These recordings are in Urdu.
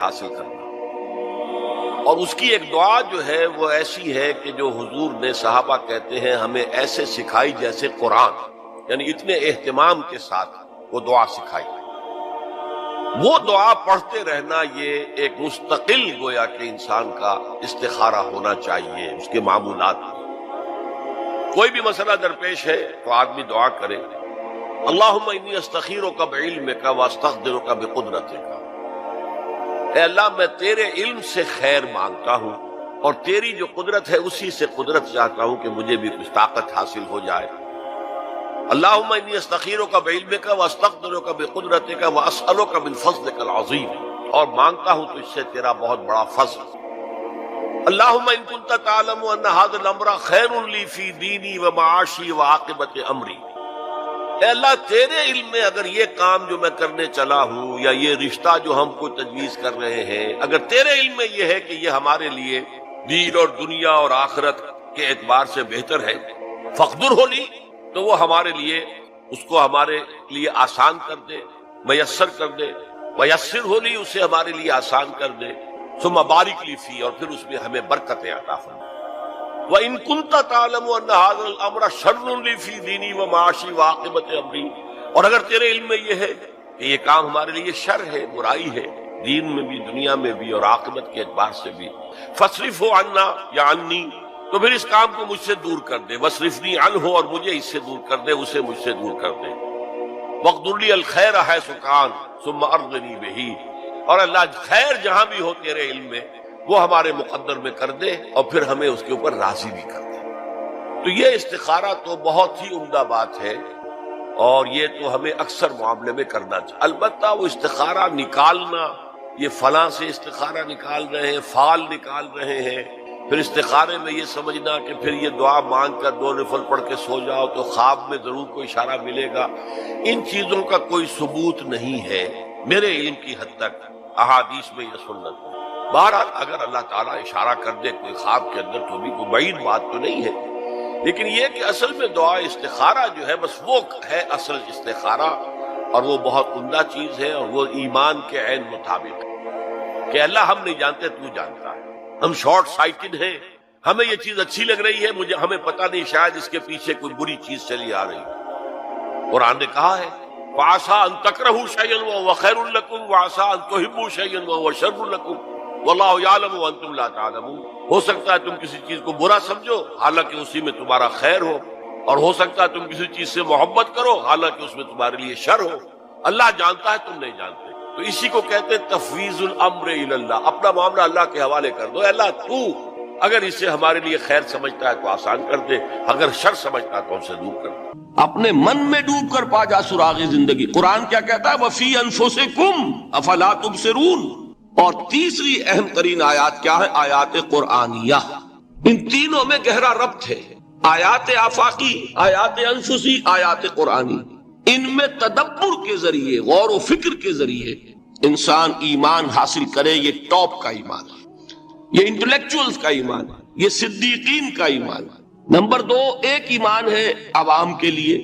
حاصل کرنا، اور اس کی ایک دعا جو ہے وہ ایسی ہے کہ جو حضور نے صحابہ کہتے ہیں ہمیں ایسے سکھائی جیسے قرآن، یعنی اتنے اہتمام کے ساتھ وہ دعا سکھائی۔ وہ دعا پڑھتے رہنا یہ ایک مستقل گویا کہ انسان کا استخارہ ہونا چاہیے اس کے معمولات میں۔ کوئی بھی مسئلہ درپیش ہے تو آدمی دعا کرے، اللہم انی استخیرک بعلمک واستقدرک بقدرتک، اے اللہ میں تیرے علم سے خیر مانگتا ہوں اور تیری جو قدرت ہے اسی سے قدرت چاہتا ہوں کہ مجھے بھی کچھ طاقت حاصل ہو جائے۔ اللہم انی استخیرک بعلمک واستقدرک بقدرتک واسألک من فضلک العظیم، اور مانگتا ہوں تجھ سے تیرا بہت بڑا فضل۔ اللہم ان کنت تعلم ان ھذا الامر خیر لی فی دینی ومعاشی وعاقبۃ امری، اے اللہ تیرے علم میں اگر یہ کام جو میں کرنے چلا ہوں یا یہ رشتہ جو ہم کو تجویز کر رہے ہیں، اگر تیرے علم میں یہ ہے کہ یہ ہمارے لیے دین اور دنیا اور آخرت کے اعتبار سے بہتر ہے، فاقدرہ لی، تو وہ ہمارے لیے اس کو ہمارے لیے آسان کر دے، میسر کر دے، ویسرہ لی، اسے ہمارے لیے آسان کر دے، ثم بارک لی فی، اور پھر اس میں ہمیں برکتیں عطا فرما۔ وَإِن كُنتَ تَعْلَمُ أَنَّ هَذَا الْأَمْرَ شَرٌّ لِّي فِي دِينِي وَمَعَاشِي وَعَاقِبَةِ أَمْرِي، اور اگر تیرے علم میں یہ ہے کہ یہ کام ہمارے لیے شر ہے، برائی ہے، دین میں بھی دنیا میں بھی اور عاقبت کے اعتبار سے بھی، فَاصْرِفْهُ عَنَّا یا عَنِّی، تو پھر اس کام کو مجھ سے دور کر دے، وَاصْرِفْنِی عَنْهُ، اور مجھے اس سے دور کر دے، اسے مجھ سے دور کر دے، وَاقْدُرْ لِی الْخَيْرَ حَيْثُ كَانَ ثُمَّ أَرْضِنِی بِهِ، اور اللہ خیر جہاں بھی ہو تیرے علم میں وہ ہمارے مقدر میں کر دے اور پھر ہمیں اس کے اوپر راضی بھی کر دے۔ تو یہ استخارہ تو بہت ہی عمدہ بات ہے، اور یہ تو ہمیں اکثر معاملے میں کرنا چاہیے۔ البتہ وہ استخارہ نکالنا، یہ فلاں سے استخارہ نکال رہے ہیں، فال نکال رہے ہیں، پھر استخارے میں یہ سمجھنا کہ پھر یہ دعا مانگ کر 2 نفل پڑھ کے سو جاؤ تو خواب میں ضرور کوئی اشارہ ملے گا، ان چیزوں کا کوئی ثبوت نہیں ہے میرے علم کی حد تک، احادیث میں یا سنت میں۔ بہرحال اگر اللہ تعالیٰ اشارہ کر دے کوئی خواب کے اندر تو بھی کوئی بعید بات تو نہیں ہے، لیکن یہ کہ اصل میں دعا استخارہ جو ہے بس وہ ہے اصل استخارہ، اور وہ بہت عمدہ چیز ہے، اور وہ ایمان کے عین مطابق ہے کہ اللہ ہم نہیں جانتے تو جانتا ہے، ہم شارٹ سائٹڈ ہیں، ہمیں یہ چیز اچھی لگ رہی ہے، ہمیں پتہ نہیں شاید اس کے پیچھے کوئی بری چیز چلی آ رہی ہے۔ قرآن نے کہا ہے وَعَسَىٰ أَن تَكْرَهُوا شَيْئًا وَهُوَ خَيْرٌ لَكُمْ وَعَسَىٰ أَن تُحِبُّوا شَيْئًا وَهُوَ شَرٌّ لَكُمْ وَاللَّهُ يَعْلَمُ وَأَنتُمْ لَا تَعْلَمُونَ، ہو سکتا ہے تم کسی چیز کو برا سمجھو حالانکہ اسی میں تمہارا خیر ہو، اور ہو سکتا ہے تم کسی چیز سے محبت کرو حالانکہ اس میں تمہارے لیے شر ہو، اللہ جانتا ہے تم نہیں جانتے۔ تو اسی کو کہتے ہیں تفویض الامر الی اللہ، اپنا معاملہ اللہ کے حوالے کر دو، اللہ تو اگر اسے ہمارے لیے خیر سمجھتا ہے تو آسان کر دے، اگر شر سمجھتا ہے تو ہم سے دور کر دے۔ اپنے من میں ڈوب کر پا جا سراغ زندگی۔ قرآن کیا کہتا ہے وَفِي أَنفُسِكُمْ أَفَلَا تُبْصِرُونَ، اور تیسری اہم ترین آیات کیا ہے؟ آیات قرآنیہ۔ ان تینوں میں گہرا ربط ہے، آیات آفاقی، آیات انفسی، آیات قرآنی۔ ان میں تدبر کے ذریعے، غور و فکر کے ذریعے انسان ایمان حاصل کرے، یہ ٹاپ کا ایمان ہے، یہ انٹلیکچوئلز کا ایمان ہے، یہ صدیقین کا ایمان ہے۔ نمبر 2، ایک ایمان ہے عوام کے لیے،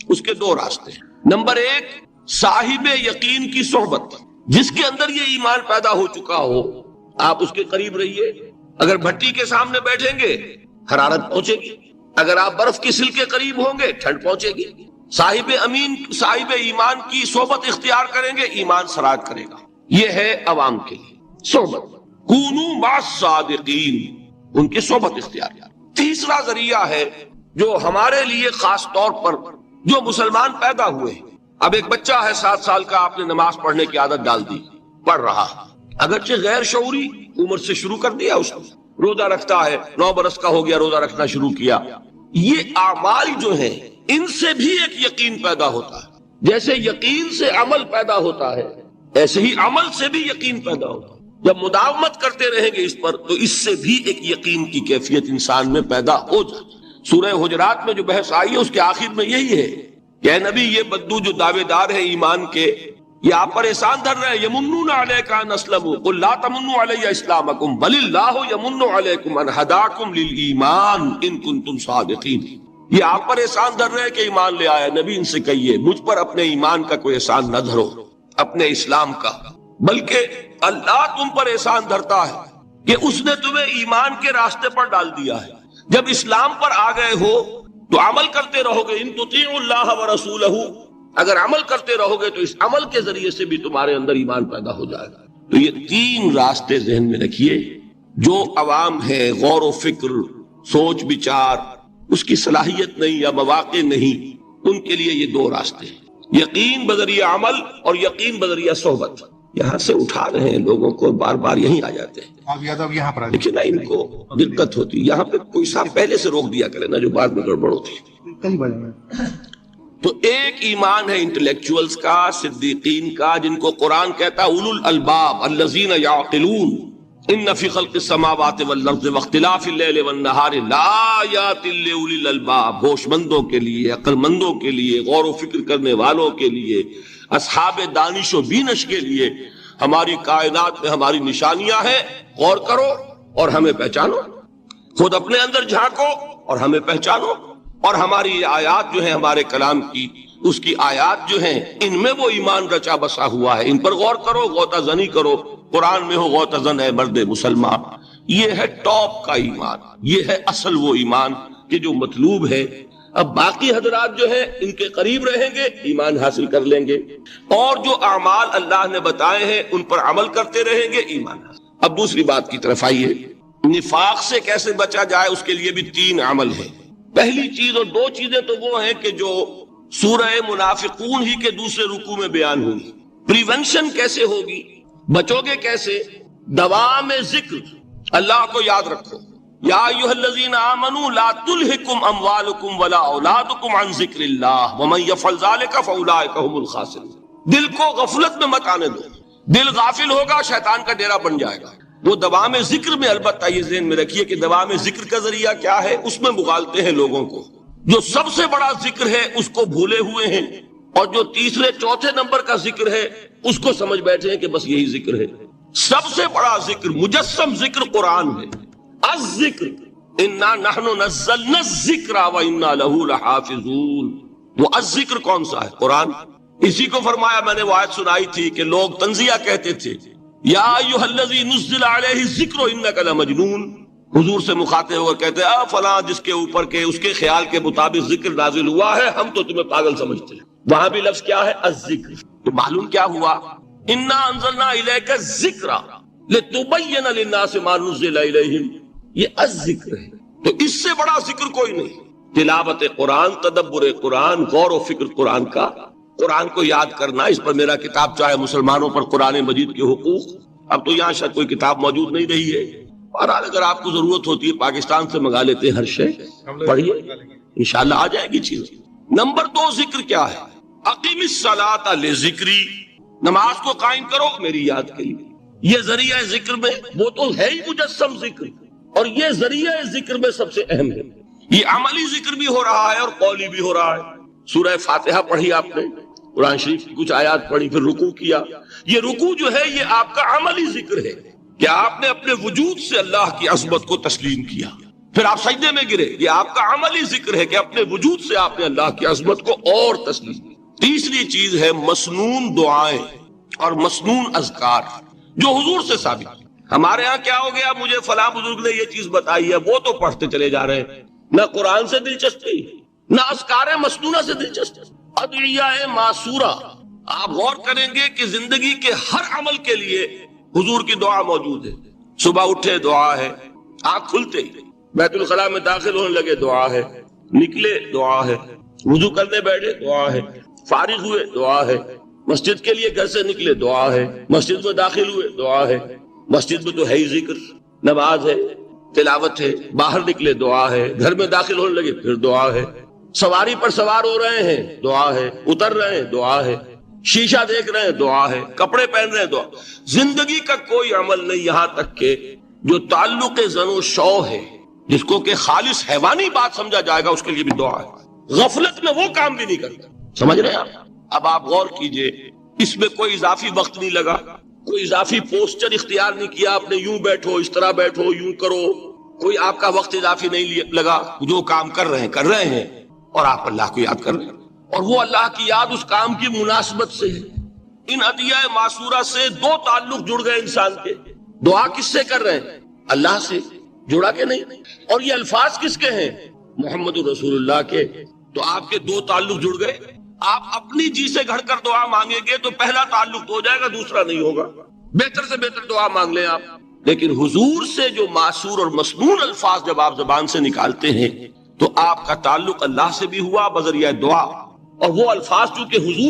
اس کے 2 راستے ہیں۔ نمبر 1، صاحب یقین کی صحبت، جس کے اندر یہ ایمان پیدا ہو چکا ہو، آپ اس کے قریب رہیے۔ اگر بھٹی کے سامنے بیٹھیں گے حرارت پہنچے گی، اگر آپ برف کی سل کے قریب ہوں گے ٹھنڈ پہنچے گی۔ صاحب ایمان کی صحبت اختیار کریں گے، ایمان سراج کرے گا۔ یہ ہے عوام کے لیے صحبت، کونوا مع الصادقین، ان کی صحبت اختیار۔ تیسرا ذریعہ ہے جو ہمارے لیے خاص طور پر جو مسلمان پیدا ہوئے ہیں، اب ایک بچہ ہے 7 سال کا، آپ نے نماز پڑھنے کی عادت ڈال دی، پڑھ رہا، اگرچہ غیر شعوری عمر سے شروع کر دیا، اس کو روزہ رکھتا ہے، 9 برس کا ہو گیا روزہ رکھنا شروع کیا۔ یہ اعمال جو ہیں ان سے بھی ایک یقین پیدا ہوتا ہے، جیسے یقین سے عمل پیدا ہوتا ہے ایسے ہی عمل سے بھی یقین پیدا ہوتا ہے۔ جب مداومت کرتے رہیں گے اس پر تو اس سے بھی ایک یقین کی کیفیت انسان میں پیدا ہو جائے۔ سورہ حجرات میں جو بحث آئی ہے اس کے آخر میں یہی ہے کہ اے نبی، یہ بدو جو دعوے دار ہیں ایمان کے، یہ آپ پر احسان دھر رہے ہیں، یمنون علیک ان اسلموا قل لا تمنوا علی اسلامکم بل اللہ یمن علیکم ان ہداکم للایمان ان کنتم صادقین۔ یہ آپ پر احسان دھر رہے ہیں کہ ایمان لے آیا، نبی ان سے کہیے مجھ پر اپنے ایمان کا کوئی احسان نہ دھرو، اپنے اسلام کا، بلکہ اللہ تم پر احسان دھرتا ہے کہ اس نے تمہیں ایمان کے راستے پر ڈال دیا ہے. جب اسلام پر آ گئے ہو تو عمل کرتے رہو گے. ان تطیعوا اللہ ورسولہ، اگر عمل کرتے رہو گے تو اس عمل کے ذریعے سے بھی تمہارے اندر ایمان پیدا ہو جائے گا. تو یہ تین راستے ذہن میں رکھیے. جو عوام ہے غور و فکر، سوچ بچار، اس کی صلاحیت نہیں یا مواقع نہیں، ان کے لیے یہ دو راستے ہیں، یقین بذریعہ عمل اور یقین بذریعہ صحبت. یہاں سے اٹھا رہے ہیں لوگوں کو، بار بار یہیں آ جاتے ہیں. آپ یادو یہاں پر لیکن ان کو دقت ہوتی، یہاں پہ کوئی صاحب پہلے سے روک دیا کرے نا جو بعد میں گڑبڑ ہوتی. کئی بجے تو ایک ایمان ہے انٹلیکچوئلز کا، صدیقین کا، جن کو قرآن کہتا ہے اولو الالباب الذین یعقلون ان فی خلق السماوات والارض واختلاف اللیل والنہار لآیات لأولی الالباب. ہوش مندوں کے لیے، عقل مندوں کے لیے، غور و فکر کرنے والوں کے لیے، اصحاب دانش و بینش کے لیے ہماری کائنات میں ہماری نشانیاں ہیں. غور کرو اور ہمیں پہچانو، خود اپنے اندر جھانکو اور ہمیں پہچانو. اور ہماری آیات جو ہیں ہمارے کلام کی، اس کی آیات جو ہیں ان میں وہ ایمان رچا بسا ہوا ہے. ان پر غور کرو، غوطہ زنی کرو. قرآن میں ہو غوطہ زن ہے مرد مسلمان. یہ ہے ٹاپ کا ایمان، یہ ہے اصل وہ ایمان کہ جو مطلوب ہے. اب باقی حضرات جو ہیں ان کے قریب رہیں گے، ایمان حاصل کر لیں گے، اور جو اعمال اللہ نے بتائے ہیں ان پر عمل کرتے رہیں گے، ایمان حاصل. اب دوسری بات کی طرف آئیے. نفاق سے کیسے بچا جائے اس کے لیے بھی تین عمل ہیں. پہلی چیز، اور دو چیزیں تو وہ ہیں کہ جو سورہ منافقون ہی کے دوسرے رکوع میں بیان ہوئی. پریونشن کیسے ہوگی، بچو گے کیسے؟ دوام ذکر، اللہ کو یاد رکھو. یا ایھا الذین آمنوا لا تلہکم اموالکم ولا اولادکم عن ذکر اللہ ومن یفعل ذلک فاولئک هم الخاسرون. دل کو غفلت میں مت آنے دو. دل غافل ہوگا شیطان کا ڈیرا بن جائے گا. وہ دوام ذکر میں، البتہ یہ ذہن میں رکھیے کہ دوام ذکر کا ذریعہ کیا ہے، اس میں مغالتے ہیں لوگوں کو. جو سب سے بڑا ذکر ہے اس کو بھولے ہوئے ہیں، اور جو تیسرے چوتھے نمبر کا ذکر ہے اس کو سمجھ بیٹھے ہیں کہ بس یہی ذکر ہے. سب سے بڑا ذکر، مجسم ذکر قرآن ہے. الذکر انا نحن نزلنا الذکر وانا له لحافظون. وہ الذکر کون سا ہے؟ قرآن. اسی کو فرمایا، میں نے وہ آیت سنائی تھی کہ لوگ تنزیہ کہتے تھے یا ایھا الذی نزل علیہ الذکر انک لمجنون. حضور سے مخاطب ہو کر کہتے ہیں فلاں جس کے اوپر کے اس کے خیال کے مطابق ذکر نازل ہوا ہے، ہم تو تمہیں پاگل سمجھتے ہیں. وہاں بھی لفظ کیا ہے؟ الذکر. تو معلوم کیا ہوا؟ انا انزلنا الیک الذکر لتبین للناس ما نزل الیہم. یہ الذکر ہے. تو اس سے بڑا ذکر کوئی نہیں. تلاوت قرآن، تدبر قرآن، غور و فکر قرآن کا، قرآن کو یاد کرنا. اس پر میرا کتاب چاہے مسلمانوں پر قرآن مجید کے حقوق، اب تو یہاں شاید کوئی کتاب موجود نہیں رہی ہے. بہرحال اگر آپ کو ضرورت ہوتی ہے پاکستان سے منگا لیتے ہیں ہر شے، پڑھیے انشاءاللہ آ جائے گی چیز. نمبر 2 ذکر کیا ہے؟ اقیم الصلاۃ لذکری. نماز کو قائم کرو میری یاد کے لیے. یہ ذریعہ ذکر میں وہ تو ہے ہی مجسم ذکر، اور یہ ذریعہ ذکر میں سب سے اہم ہے. یہ عملی ذکر بھی ہو رہا ہے اور قولی بھی ہو رہا ہے. سورہ فاتحہ پڑھی آپ نے، قرآن شریف کی کچھ آیات پڑھی، پھر رکوع کیا. یہ رکوع جو ہے یہ آپ کا عملی ذکر ہے کہ آپ نے اپنے وجود سے اللہ کی عظمت کو تسلیم کیا. پھر آپ سجدے میں گرے، یہ آپ کا عملی ذکر ہے کہ اپنے وجود سے آپ نے اللہ کی عظمت کو اور تسلیم کیا. تیسری چیز ہے مسنون دعائیں اور مسنون اذکار جو حضور سے ثابت. ہمارے ہاں کیا ہو گیا، مجھے فلاں بزرگ نے یہ چیز بتائی ہے، وہ تو پڑھتے چلے جا رہے ہیں. نہ قرآن سے دلچسپی، نہ اذکار مسنونہ سے دلچسپی. ادعیہ معصورہ، آپ غور کریں گے کہ زندگی کے ہر عمل کے لیے حضور کی دعا موجود ہے. صبح اٹھے دعا ہے، آنکھ کھلتے ہی بیت الخلاء میں داخل ہونے لگے دعا ہے، نکلے دعا ہے، وضو کرنے بیٹھے دعا ہے، فارغ ہوئے دعا ہے، مسجد کے لیے گھر سے نکلے دعا ہے، مسجد میں داخل ہوئے دعا ہے. مسجد میں تو ہے ہی ذکر، نماز ہے، تلاوت ہے. باہر نکلے دعا ہے، گھر میں داخل ہونے لگے پھر دعا ہے. سواری پر سوار ہو رہے ہیں دعا ہے، اتر رہے ہیں دعا ہے، شیشہ دیکھ رہے ہیں دعا ہے، کپڑے پہن رہے ہیں دعا. زندگی کا کوئی عمل نہیں یہاں تک کہ جو تعلق زن و شو ہے، جس کو کہ خالص حیوانی بات سمجھا جائے گا، اس کے لیے بھی دعا ہے. غفلت میں وہ کام بھی نہیں کرتا. سمجھ رہے ہیں آپ؟ اب آپ غور کیجئے، اس میں کوئی اضافی وقت نہیں لگا، کوئی اضافی پوسچر اختیار نہیں کیا آپ نے، یوں بیٹھو، اس طرح بیٹھو، یوں کرو. کوئی آپ کا وقت اضافی نہیں لگا. جو کام کر رہے ہیں اور آپ اللہ کو یاد کر رہے ہیں، اور وہ اللہ کی یاد اس کام کی مناسبت سے ہے. ان ادعیہ معصورہ سے دو تعلق جڑ گئے انسان کے. دعا کس سے کر رہے ہیں؟ اللہ سے. جڑا کہ نہیں؟ اور یہ الفاظ کس کے ہیں؟ محمد رسول اللہ کے. تو آپ کے دو تعلق جڑ گئے. آپ اپنی جی سے گھڑ کر دعا مانگیں گے تو پہلا تعلق تو ہو جائے گا، دوسرا نہیں ہوگا. بہتر سے بہتر دعا مانگ لیں آپ. لیکن حضور سے جو معصور اور مسنون الفاظ جب آپ زبان سے نکالتے ہیں تو آپ کا تعلق اللہ سے بھی ہوا بذریعہ دعا، اور وہ الفاظ چونکہ حضور